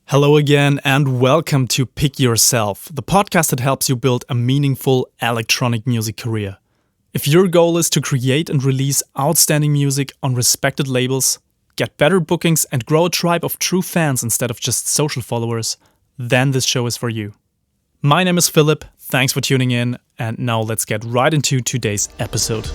Hello again, and welcome to Pick Yourself, the podcast that helps you build a meaningful electronic music career. If your goal is to create and release outstanding music on respected labels, get better bookings, and grow a tribe of true fans instead of just social followers, then this show is for you. My name is Philip, thanks for tuning in, and now let's get right into today's episode.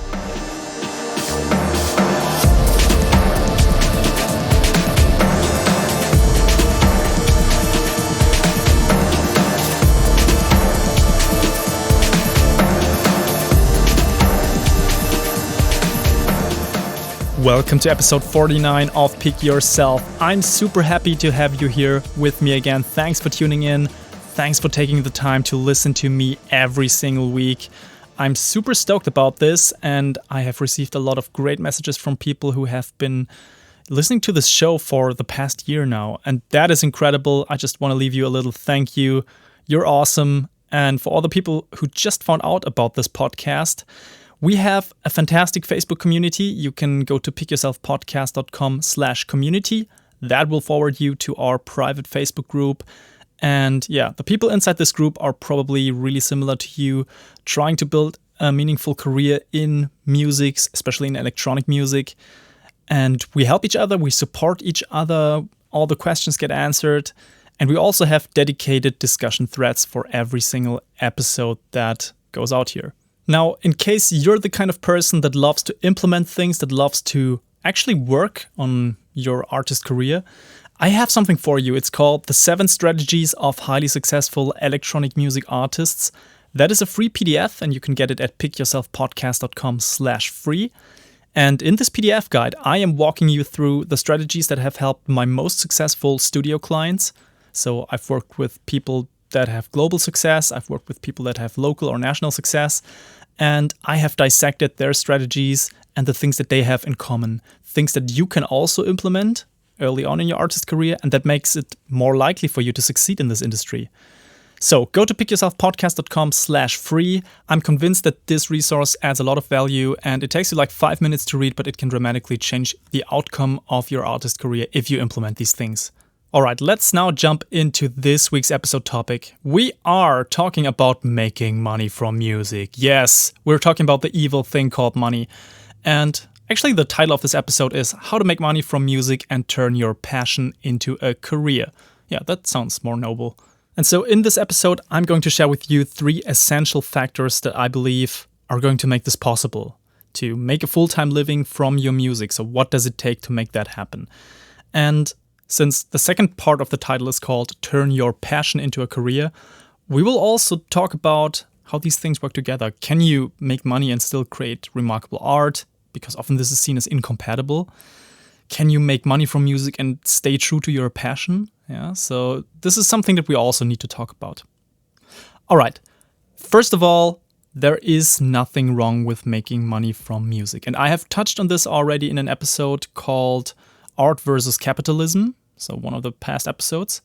Welcome to episode 49 of Pick Yourself. I'm super happy to have you here with me again. Thanks for tuning in. Thanks for taking the time to listen to me every single week. I'm super stoked about this, and I have received a lot of great messages from people who have been listening to this show for the past year now, and that is incredible. I just want to leave you a little thank you. You're awesome. And for all the people who just found out about this podcast, we have a fantastic Facebook community. You can go to pickyourselfpodcast.com/community. That will forward you to our private Facebook group. And yeah, the people inside this group are probably really similar to you, trying to build a meaningful career in music, especially in electronic music. And we help each other, we support each other, all the questions get answered. And we also have dedicated discussion threads for every single episode that goes out here. Now, in case you're the kind of person that loves to implement things, that loves to actually work on your artist career, I have something for you. It's called The 7 Strategies of Highly Successful Electronic Music Artists. That is a free PDF, and you can get it at pickyourselfpodcast.com/free. And in this PDF guide, I am walking you through the strategies that have helped my most successful studio clients. So I've worked with people that have global success, I've worked with people that have local or national success, and I have dissected their strategies and the things that they have in common, things that you can also implement early on in your artist career, and that makes it more likely for you to succeed in this industry. So go to pickyourselfpodcast.com/free. I'm convinced that this resource adds a lot of value, and it takes you like 5 minutes to read, but it can dramatically change the outcome of your artist career if you implement these things. All right, let's now jump into this week's episode topic. We are talking about making money from music. Yes, we're talking about the evil thing called money. And actually, the title of this episode is How to Make Money from Music and Turn Your Passion into a Career. Yeah, that sounds more noble. And so in this episode, I'm going to share with you 3 essential factors that I believe are going to make this possible, to make a full-time living from your music. So what does it take to make that happen? And since the second part of the title is called Turn Your Passion into a Career, we will also talk about how these things work together. Can you make money and still create remarkable art? Because often this is seen as incompatible. Can you make money from music and stay true to your passion? Yeah, so this is something that we also need to talk about. All right, first of all, there is nothing wrong with making money from music. And I have touched on this already in an episode called Art versus Capitalism, so one of the past episodes.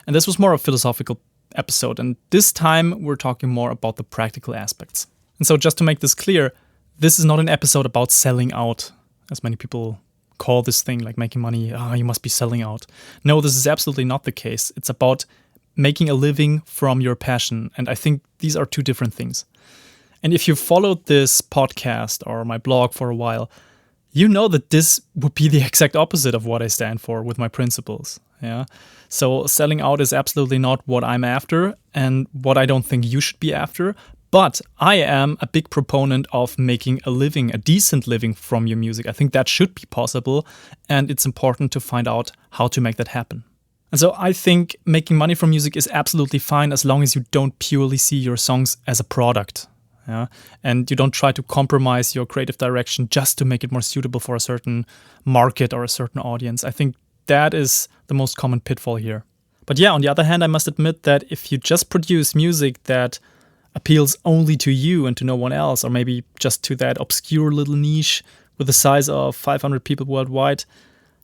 And this was more a philosophical episode. And this time we're talking more about the practical aspects. And so just to make this clear, this is not an episode about selling out, as many people call this thing, like making money. You must be selling out. No, this is absolutely not the case. It's about making a living from your passion. And I think these are 2 different things. And if you followed this podcast or my blog for a while, you know that this would be the exact opposite of what I stand for with my principles. Yeah. So selling out is absolutely not what I'm after and what I don't think you should be after. But I am a big proponent of making a living, a decent living from your music. I think that should be possible, and it's important to find out how to make that happen. And so I think making money from music is absolutely fine as long as you don't purely see your songs as a product. Yeah, and you don't try to compromise your creative direction just to make it more suitable for a certain market or a certain audience. I think that is the most common pitfall here. But yeah, on the other hand, I must admit that if you just produce music that appeals only to you and to no one else, or maybe just to that obscure little niche with the size of 500 people worldwide,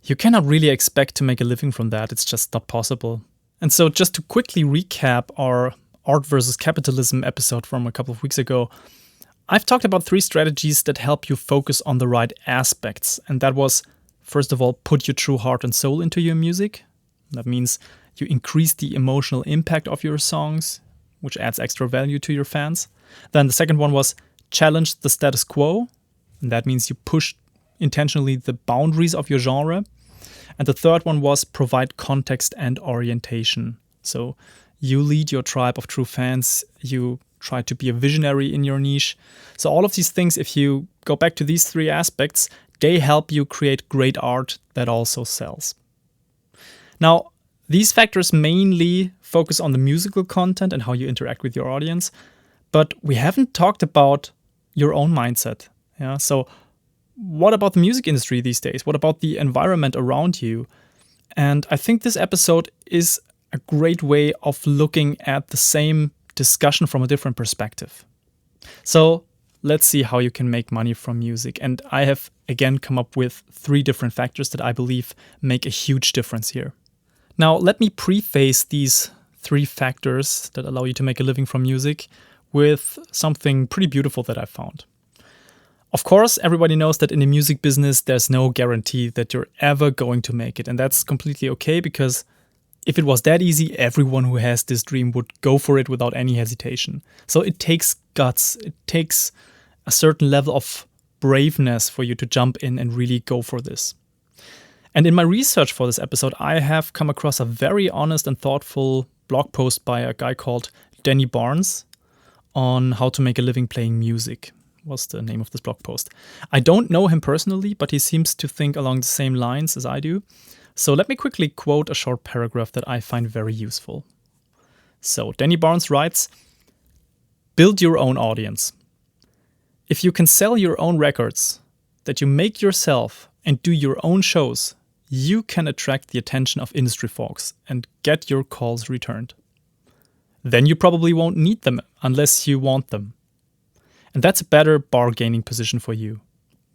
you cannot really expect to make a living from that. It's just not possible. And so just to quickly recap our Art versus Capitalism episode from a couple of weeks ago, I've talked about 3 strategies that help you focus on the right aspects. And that was, first of all, put your true heart and soul into your music. That means you increase the emotional impact of your songs, which adds extra value to your fans. Then the second one was challenge the status quo. And that means you push intentionally the boundaries of your genre. And the third one was provide context and orientation. So you lead your tribe of true fans. You try to be a visionary in your niche. So all of these things, if you go back to these three aspects, they help you create great art that also sells. Now, these factors mainly focus on the musical content and how you interact with your audience, but we haven't talked about your own mindset. Yeah. So what about the music industry these days? What about the environment around you? And I think this episode is a great way of looking at the same discussion from a different perspective. So let's see how you can make money from music. And I have again come up with 3 different factors that I believe make a huge difference here. Now, let me preface these 3 factors that allow you to make a living from music with something pretty beautiful that I found. Of course, everybody knows that in the music business, there's no guarantee that you're ever going to make it. And that's completely okay, because if it was that easy, everyone who has this dream would go for it without any hesitation. So it takes guts. It takes a certain level of braveness for you to jump in and really go for this. And in my research for this episode, I have come across a very honest and thoughtful blog post by a guy called Danny Barnes on how to make a living playing music. Was the name of this blog post. I don't know him personally, but he seems to think along the same lines as I do. So let me quickly quote a short paragraph that I find very useful. So Danny Barnes writes, "Build your own audience. If you can sell your own records, that you make yourself and do your own shows, you can attract the attention of industry folks and get your calls returned. Then you probably won't need them unless you want them. And that's a better bargaining position for you.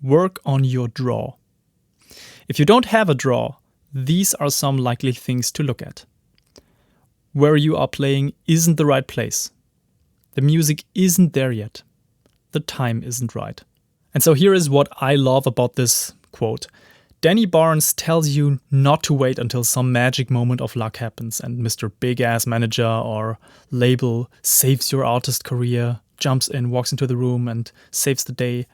Work on your draw. If you don't have a draw, these are some likely things to look at. Where you are playing isn't the right place. The music isn't there yet. The time isn't right." And so here is what I love about this quote. Danny Barnes tells you not to wait until some magic moment of luck happens and Mr. Big Ass Manager or label saves your artist career, jumps in, walks into the room and saves the day.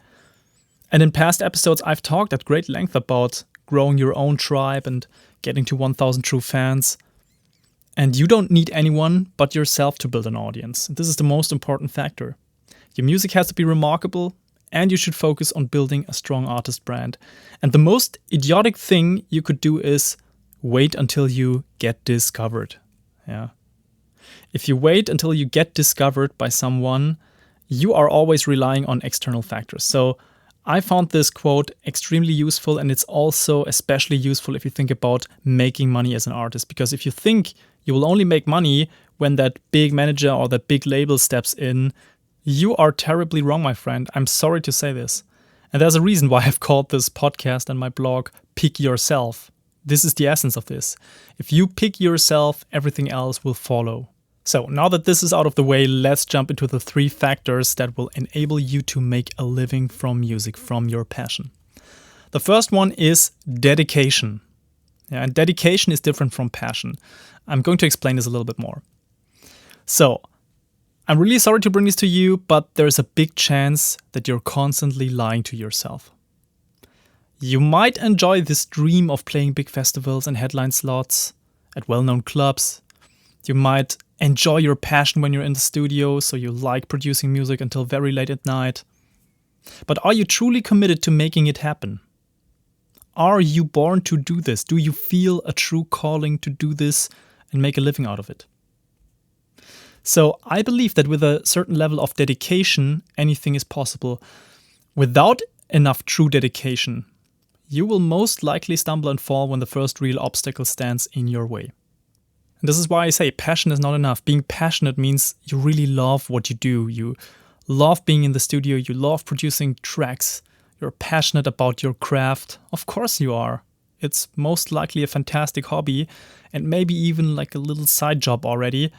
And in past episodes, I've talked at great length about growing your own tribe and getting to 1,000 true fans. And you don't need anyone but yourself to build an audience. This is the most important factor. Your music has to be remarkable, and you should focus on building a strong artist brand. And the most idiotic thing you could do is wait until you get discovered. Yeah. If you wait until you get discovered by someone, you are always relying on external factors. So I found this quote extremely useful, and it's also especially useful if you think about making money as an artist. Because if you think you will only make money when that big manager or that big label steps in, you are terribly wrong, my friend. I'm sorry to say this. And there's a reason why I've called this podcast and my blog Pick Yourself. This is the essence of this. If you pick yourself, everything else will follow. So now that this is out of the way, let's jump into the 3 factors that will enable you to make a living from music, from your passion. The first one is dedication. Yeah, and dedication is different from passion. I'm going to explain this a little bit more. So, I'm really sorry to bring this to you, but there's a big chance that you're constantly lying to yourself. You might enjoy this dream of playing big festivals and headline slots at well-known clubs. You might enjoy your passion when you're in the studio, so you like producing music until very late at night. But are you truly committed to making it happen? Are you born to do this? Do you feel a true calling to do this and make a living out of it? So I believe that with a certain level of dedication, anything is possible. Without enough true dedication, you will most likely stumble and fall when the first real obstacle stands in your way. And this is why I say passion is not enough. Being passionate means you really love what you do. You love being in the studio. You love producing tracks. You're passionate about your craft. Of course you are. It's most likely a fantastic hobby and maybe even like a little side job already.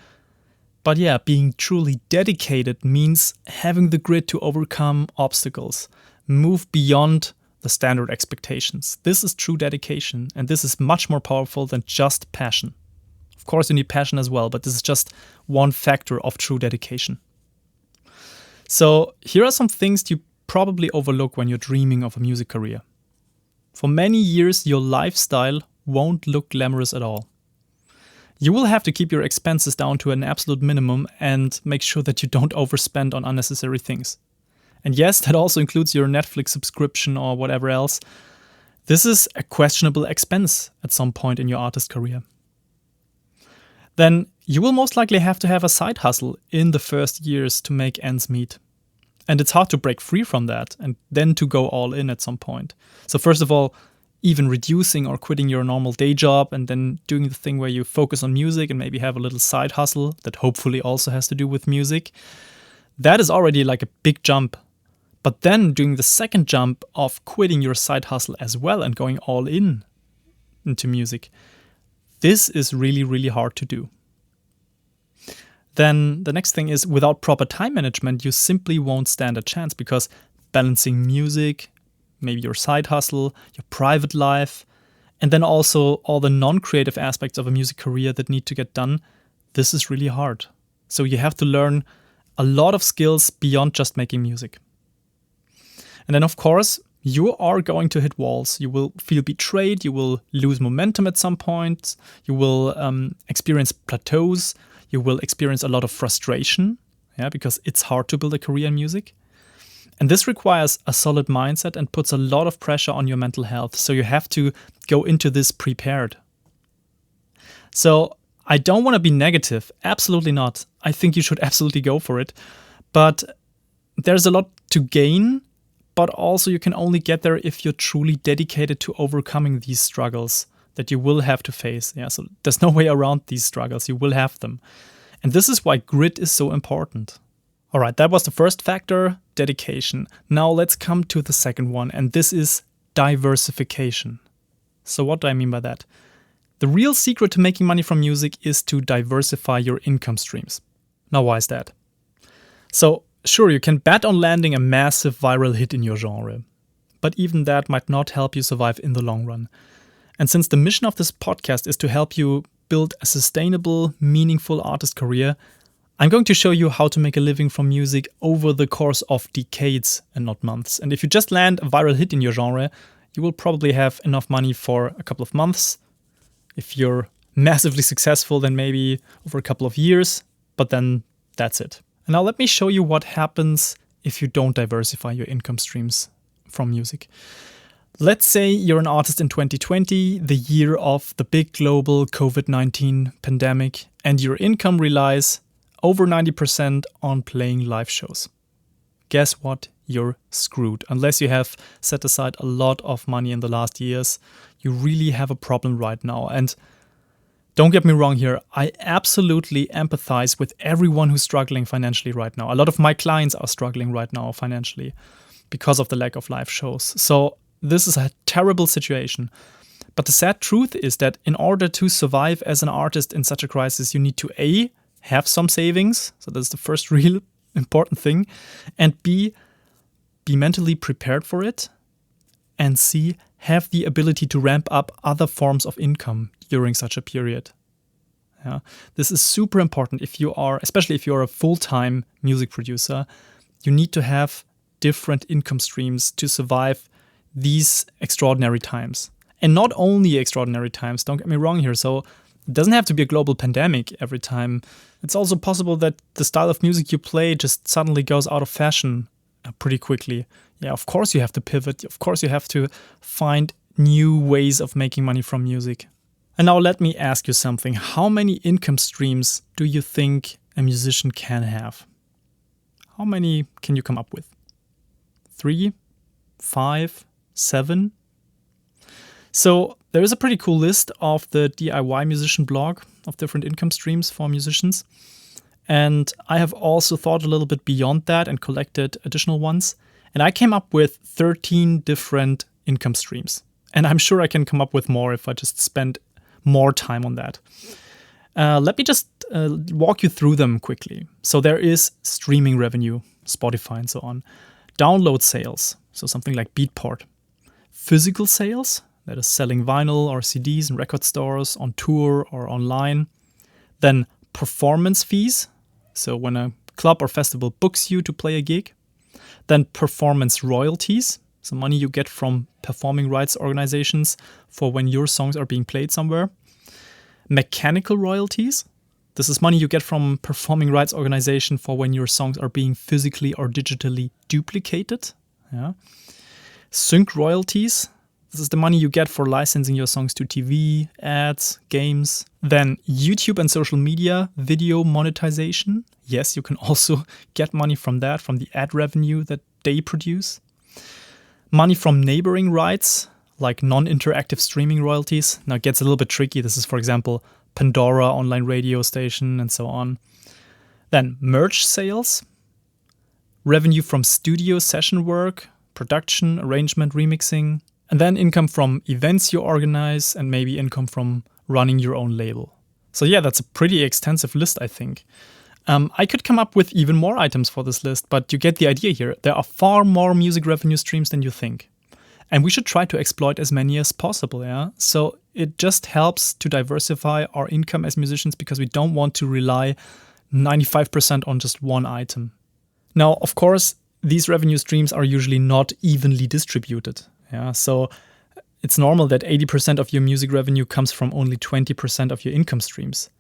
But yeah, being truly dedicated means having the grit to overcome obstacles, move beyond the standard expectations. This is true dedication, and this is much more powerful than just passion. Of course, you need passion as well, but this is just one factor of true dedication. So here are some things you probably overlook when you're dreaming of a music career. For many years, your lifestyle won't look glamorous at all. You will have to keep your expenses down to an absolute minimum and make sure that you don't overspend on unnecessary things. And yes, that also includes your Netflix subscription or whatever else. This is a questionable expense at some point in your artist career. Then you will most likely have to have a side hustle in the first years to make ends meet. And it's hard to break free from that and then to go all in at some point. So first of all, even reducing or quitting your normal day job and then doing the thing where you focus on music and maybe have a little side hustle that hopefully also has to do with music. That is already like a big jump. But then doing the second jump of quitting your side hustle as well and going all in into music, this is really, really hard to do. Then the next thing is, without proper time management, you simply won't stand a chance, because balancing music, maybe your side hustle, your private life, and then also all the non-creative aspects of a music career that need to get done, this is really hard. So you have to learn a lot of skills beyond just making music. And then, of course, you are going to hit walls. You will feel betrayed. You will lose momentum at some point. You will experience plateaus. You will experience a lot of frustration, because it's hard to build a career in music. And this requires a solid mindset and puts a lot of pressure on your mental health. So you have to go into this prepared. So I don't want to be negative. Absolutely not. I think you should absolutely go for it. But there's a lot to gain. But also you can only get there if you're truly dedicated to overcoming these struggles that you will have to face. So there's no way around these struggles. You will have them. And this is why grit is so important. All right, that was the first factor, dedication. Now let's come to the second one, and this is diversification. So what do I mean by that? The real secret to making money from music is to diversify your income streams. Now, why is that? So sure, you can bet on landing a massive viral hit in your genre, but even that might not help you survive in the long run. And since the mission of this podcast is to help you build a sustainable, meaningful artist career, I'm going to show you how to make a living from music over the course of decades and not months. And if you just land a viral hit in your genre, you will probably have enough money for a couple of months. If you're massively successful, then maybe over a couple of years, but then that's it. And now let me show you what happens if you don't diversify your income streams from music. Let's say you're an artist in 2020, the year of the big global COVID-19 pandemic, and your income relies over 90% on playing live shows. Guess what? You're screwed. Unless you have set aside a lot of money in the last years, you really have a problem right now. And don't get me wrong here, I absolutely empathize with everyone who's struggling financially right now. A lot of my clients are struggling right now financially because of the lack of live shows. So this is a terrible situation. But the sad truth is that in order to survive as an artist in such a crisis, you need to A, have some savings. So that's the first real important thing. And B, be mentally prepared for it. And C, have the ability to ramp up other forms of income during such a period. This is super important especially if you're a full-time music producer. You need to have different income streams to survive these extraordinary times. And not only extraordinary times, don't get me wrong here. So it doesn't have to be a global pandemic every time. It's also possible that the style of music you play just suddenly goes out of fashion pretty quickly. Of course you have to pivot. Of course you have to find new ways of making money from music. And now let me ask you something. How many income streams do you think a musician can have? How many can you come up with? 3, 5, 7? So there is a pretty cool list of the DIY musician blog of different income streams for musicians. And I have also thought a little bit beyond that and collected additional ones. And I came up with 13 different income streams. And I'm sure I can come up with more if I just spend more time on that. Let me just walk you through them quickly. So there is streaming revenue, Spotify and so on. Download sales, so something like Beatport. physical sales, that is selling vinyl or CDs in record stores, on tour or online. Then performance fees, so when a club or festival books you to play a gig. Then performance royalties, so money you get from performing rights organizations for when your songs are being played somewhere. Mechanical royalties, this is money you get from performing rights organization for when your songs are being physically or digitally duplicated. Yeah. Sync royalties, this is the money you get for licensing your songs to TV, ads, games. Then YouTube and social media video monetization. Yes, you can also get money from that, from the ad revenue that they produce. Money from neighboring rights, like non-interactive streaming royalties. Now it gets a little bit tricky. This is, for example, Pandora online radio station and so on. Then merch sales, revenue from studio session work, production, arrangement, remixing, and then income from events you organize and maybe income from running your own label. So yeah, that's a pretty extensive list, I think. I could come up with even more items for this list, but you get the idea here. There are far more music revenue streams than you think. And we should try to exploit as many as possible, yeah? So it just helps to diversify our income as musicians because we don't want to rely 95% on just one item. Now, of course, these revenue streams are usually not evenly distributed, yeah? So it's normal that 80% of your music revenue comes from only 20% of your income streams.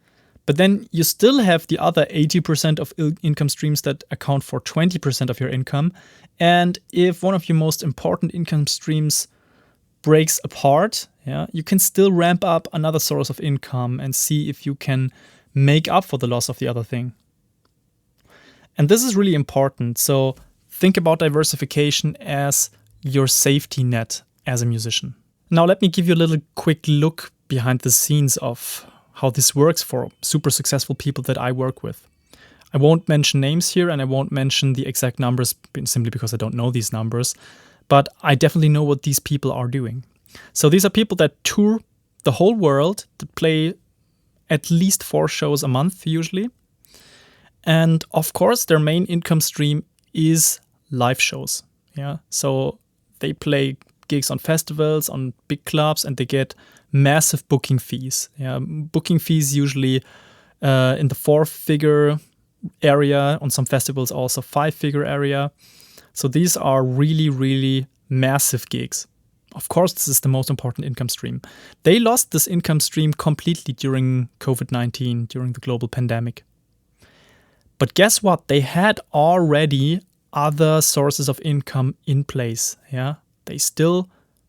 But then you still have the other 80% of income streams that account for 20% of your income. And if one of your most important income streams breaks apart, yeah, you can still ramp up another source of income and see if you can make up for the loss of the other thing. And this is really important. So think about diversification as your safety net as a musician. Now let me give you a little quick look behind the scenes of how this works for super successful people that I work with. I won't mention names here and I won't mention the exact numbers simply because I don't know these numbers, but I definitely know what these people are doing. So these are people that tour the whole world, that play at least 4 shows a month usually. And of course, their main income stream is live shows. Yeah, so they play gigs on festivals, on big clubs, and they get massive booking fees. Yeah, booking fees usually in the 4-figure area, on some festivals also 5-figure area. So these are really, really massive gigs. Of course, this is the most important income stream. They lost this income stream completely during COVID-19, during the global pandemic. But guess what? They had already other sources of income in place. Yeah, they still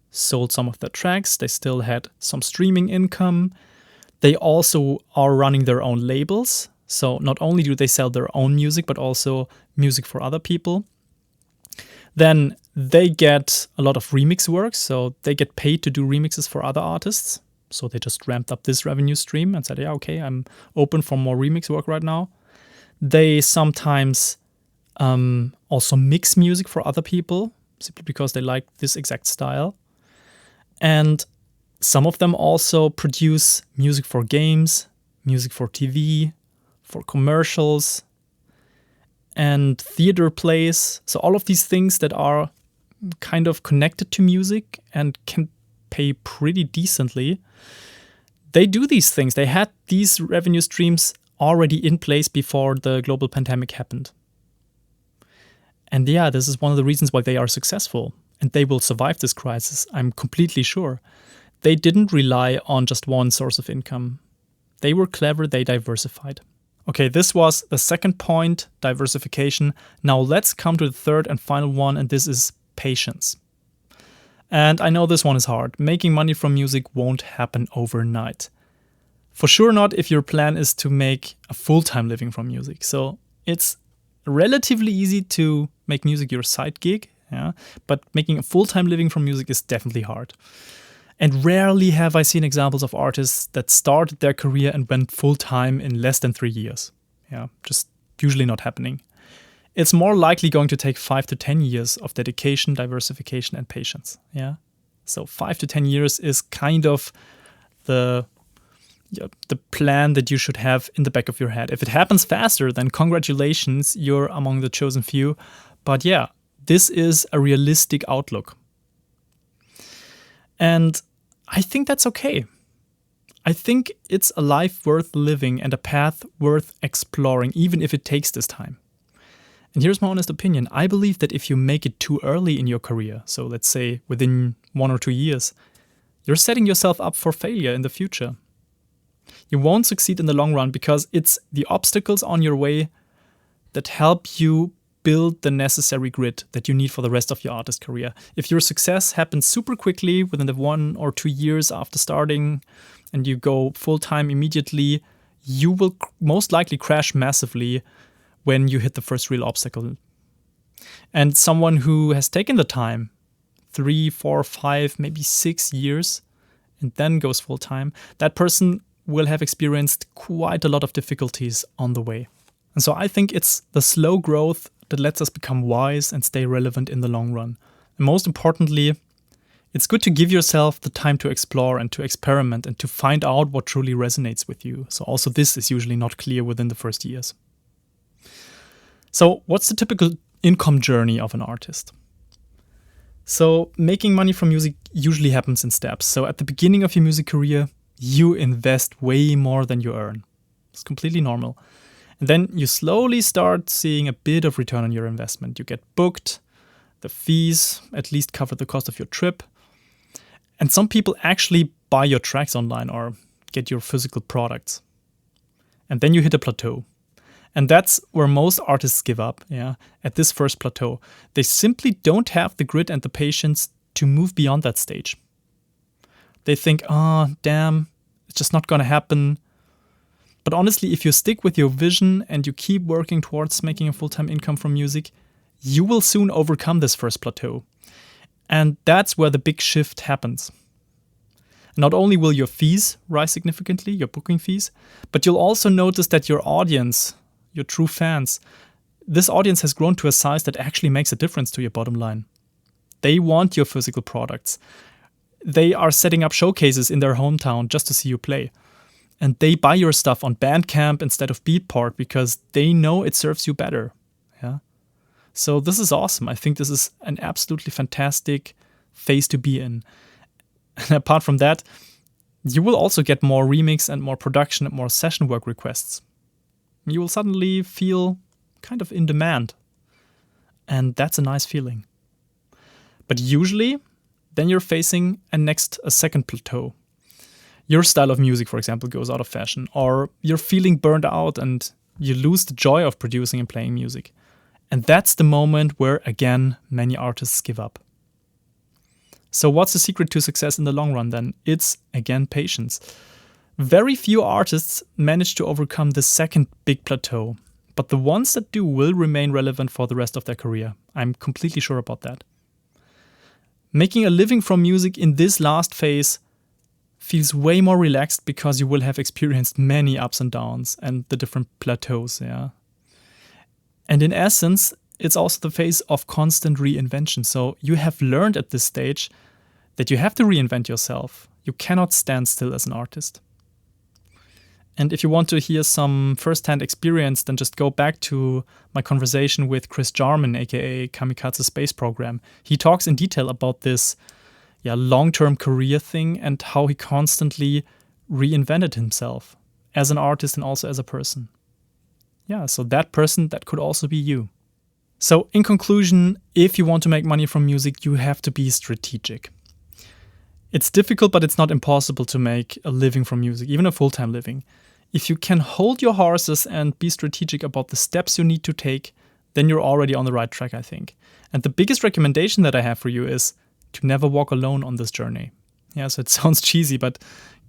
sold some of their tracks. They still had some streaming income. They also are running their own labels. So not only do they sell their own music, but also music for other people. Then they get a lot of remix work. So they get paid to do remixes for other artists. So they just ramped up this revenue stream and said, yeah, okay, I'm open for more remix work right now. They sometimes also mix music for other people, simply because they like this exact style. And some of them also produce music for games, music for TV, for commercials, and theater plays. So all of these things that are kind of connected to music and can pay pretty decently, they do these things. They had these revenue streams already in place before the global pandemic happened. And yeah, this is one of the reasons why they are successful. And they will survive this crisis, I'm completely sure. They didn't rely on just one source of income. They were clever, they diversified. Okay, this was the second point, diversification. Now let's come to the third and final one, and this is patience. And I know this one is hard. Making money from music won't happen overnight. For sure not if your plan is to make a full-time living from music. So it's relatively easy to make music your side gig, yeah, but making a full-time living from music is definitely hard. And rarely have I seen examples of artists that started their career and went full-time in less than 3 years. Yeah, just usually not happening. It's more likely going to take 5 to 10 years of dedication, diversification, and patience. Yeah, so 5 to 10 years is kind of the plan that you should have in the back of your head. If it happens faster, then congratulations, you're among the chosen few. But yeah, this is a realistic outlook. And I think that's okay. I think it's a life worth living and a path worth exploring, even if it takes this time. And here's my honest opinion. I believe that if you make it too early in your career, so let's say within 1 or 2 years, you're setting yourself up for failure in the future. You won't succeed in the long run because it's the obstacles on your way that help you build the necessary grit that you need for the rest of your artist career. If your success happens super quickly within the 1 or 2 years after starting and you go full-time immediately, you will most likely crash massively when you hit the first real obstacle. And someone who has taken the time, 3, 4, 5, maybe 6 years, and then goes full-time, that person will have experienced quite a lot of difficulties on the way. And so I think it's the slow growth that lets us become wise and stay relevant in the long run. And most importantly, it's good to give yourself the time to explore and to experiment and to find out what truly resonates with you. So also this is usually not clear within the first years. So what's the typical income journey of an artist? So making money from music usually happens in steps. So at the beginning of your music career, you invest way more than you earn. It's completely normal. And then you slowly start seeing a bit of return on your investment. You get booked, the fees at least cover the cost of your trip. And some people actually buy your tracks online or get your physical products. And then you hit a plateau. And that's where most artists give up, at this first plateau. They simply don't have the grit and the patience to move beyond that stage. They think, damn, it's just not going to happen. But honestly, if you stick with your vision and you keep working towards making a full-time income from music, you will soon overcome this first plateau. And that's where the big shift happens. Not only will your fees rise significantly, your booking fees, but you'll also notice that your audience, your true fans, this audience has grown to a size that actually makes a difference to your bottom line. They want your physical products. They are setting up showcases in their hometown just to see you play. And they buy your stuff on Bandcamp instead of Beatport because they know it serves you better. So this is awesome. I think this is an absolutely fantastic phase to be in. And apart from that, you will also get more remix and more production and more session work requests. You will suddenly feel kind of in demand. And that's a nice feeling. But usually, then you're facing a second plateau. Your style of music, for example, goes out of fashion, or you're feeling burned out and you lose the joy of producing and playing music. And that's the moment where, again, many artists give up. So what's the secret to success in the long run then? It's, again, patience. Very few artists manage to overcome the second big plateau, but the ones that do will remain relevant for the rest of their career. I'm completely sure about that. Making a living from music in this last phase feels way more relaxed because you will have experienced many ups and downs and the different plateaus, And in essence, it's also the phase of constant reinvention. So you have learned at this stage that you have to reinvent yourself. You cannot stand still as an artist. And if you want to hear some first-hand experience, then just go back to my conversation with Chris Jarman, aka Kamikaze Space Program. He talks in detail about this long-term career thing and how he constantly reinvented himself as an artist and also as a person. So that person, that could also be you. So in conclusion, if you want to make money from music, you have to be strategic. It's difficult, but it's not impossible to make a living from music, even a full-time living. If you can hold your horses and be strategic about the steps you need to take, then you're already on the right track, I think. And the biggest recommendation that I have for you is to never walk alone on this journey. So it sounds cheesy, but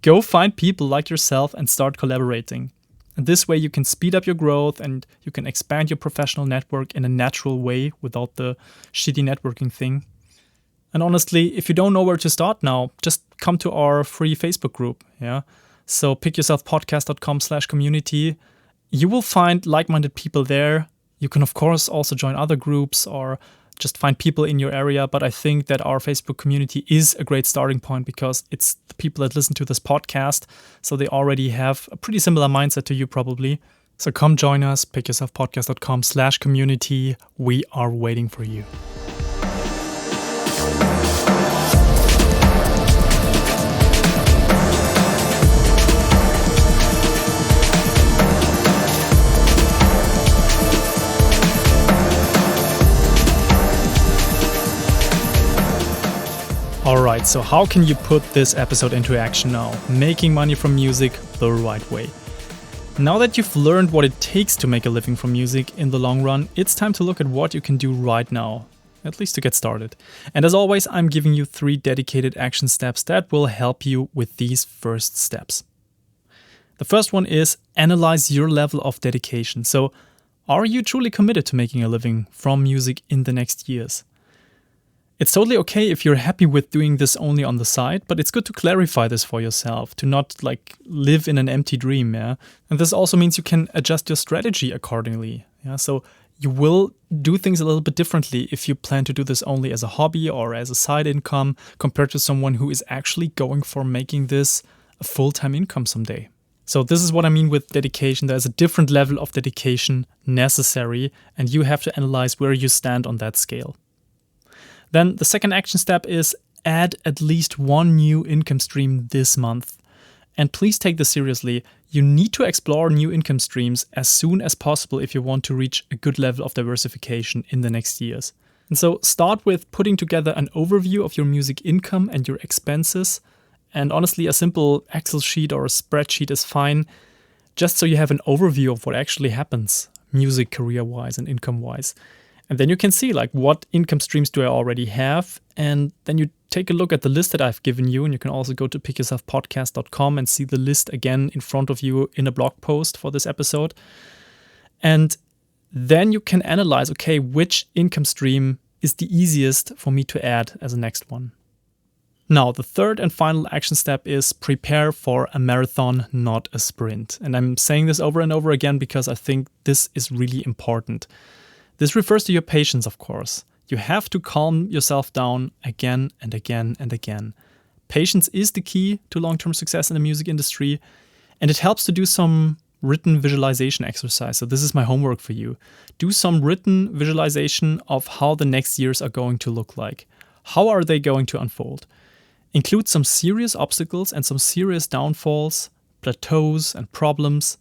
go find people like yourself and start collaborating. And this way you can speed up your growth and you can expand your professional network in a natural way without the shitty networking thing. And honestly, if you don't know where to start now, just come to our free Facebook group. So pickyourselfpodcast.com/community. You will find like-minded people there. You can, of course, also join other groups or just find people in your area. But I think that our Facebook community is a great starting point because it's the people that listen to this podcast. So they already have a pretty similar mindset to you probably. So come join us, pickyourselfpodcast.com/community. We are waiting for you. Alright, so how can you put this episode into action now? Making money from music the right way. Now that you've learned what it takes to make a living from music in the long run, it's time to look at what you can do right now, at least to get started. And as always, I'm giving you 3 dedicated action steps that will help you with these first steps. The first one is analyze your level of dedication. So, are you truly committed to making a living from music in the next years? It's totally okay if you're happy with doing this only on the side, but it's good to clarify this for yourself, to not live in an empty dream, yeah? And this also means you can adjust your strategy accordingly, yeah? So you will do things a little bit differently if you plan to do this only as a hobby or as a side income compared to someone who is actually going for making this a full-time income someday. So this is what I mean with dedication. There's a different level of dedication necessary, and you have to analyze where you stand on that scale. Then the second action step is add at least one new income stream this month. And please take this seriously. You need to explore new income streams as soon as possible if you want to reach a good level of diversification in the next years. And so start with putting together an overview of your music income and your expenses. And honestly, a simple Excel sheet or a spreadsheet is fine, just so you have an overview of what actually happens music career-wise and income-wise. And then you can see what income streams do I already have, and then you take a look at the list that I've given you, and you can also go to pickyourselfpodcast.com and see the list again in front of you in a blog post for this episode. And then you can analyze, okay, which income stream is the easiest for me to add as a next one. Now, the third and final action step is prepare for a marathon, not a sprint. And I'm saying this over and over again because I think this is really important. This refers to your patience, of course. You have to calm yourself down again and again and again. Patience is the key to long-term success in the music industry, and it helps to do some written visualization exercise. So this is my homework for you. Do some written visualization of how the next years are going to look like. How are they going to unfold? Include some serious obstacles and some serious downfalls, plateaus and problems,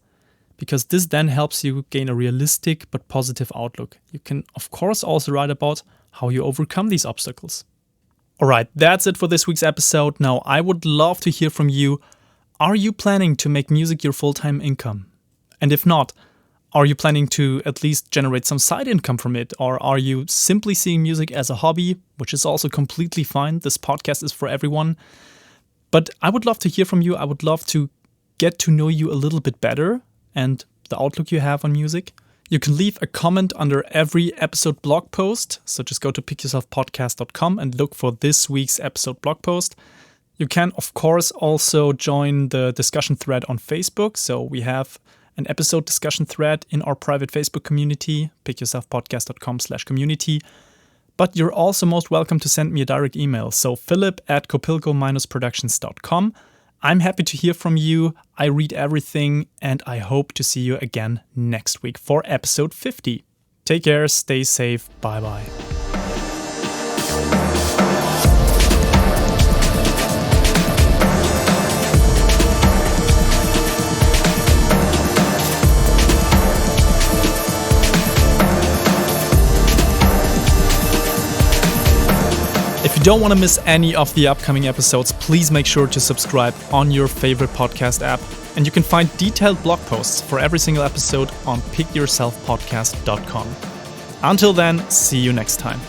because this then helps you gain a realistic but positive outlook. You can, of course, also write about how you overcome these obstacles. Alright, that's it for this week's episode. Now, I would love to hear from you. Are you planning to make music your full-time income? And if not, are you planning to at least generate some side income from it? Or are you simply seeing music as a hobby, which is also completely fine? This podcast is for everyone. But I would love to hear from you. I would love to get to know you a little bit better and the outlook you have on music. You can leave a comment under every episode blog post. So just go to pickyourselfpodcast.com and look for this week's episode blog post. You can, of course, also join the discussion thread on Facebook. So we have an episode discussion thread in our private Facebook community, pickyourselfpodcast.com/community. But you're also most welcome to send me a direct email. So philip@copilco-productions.com. I'm happy to hear from you. I read everything, and I hope to see you again next week for episode 50. Take care, stay safe, bye-bye. If you don't want to miss any of the upcoming episodes, please make sure to subscribe on your favorite podcast app. And you can find detailed blog posts for every single episode on pickyourselfpodcast.com. Until then, see you next time.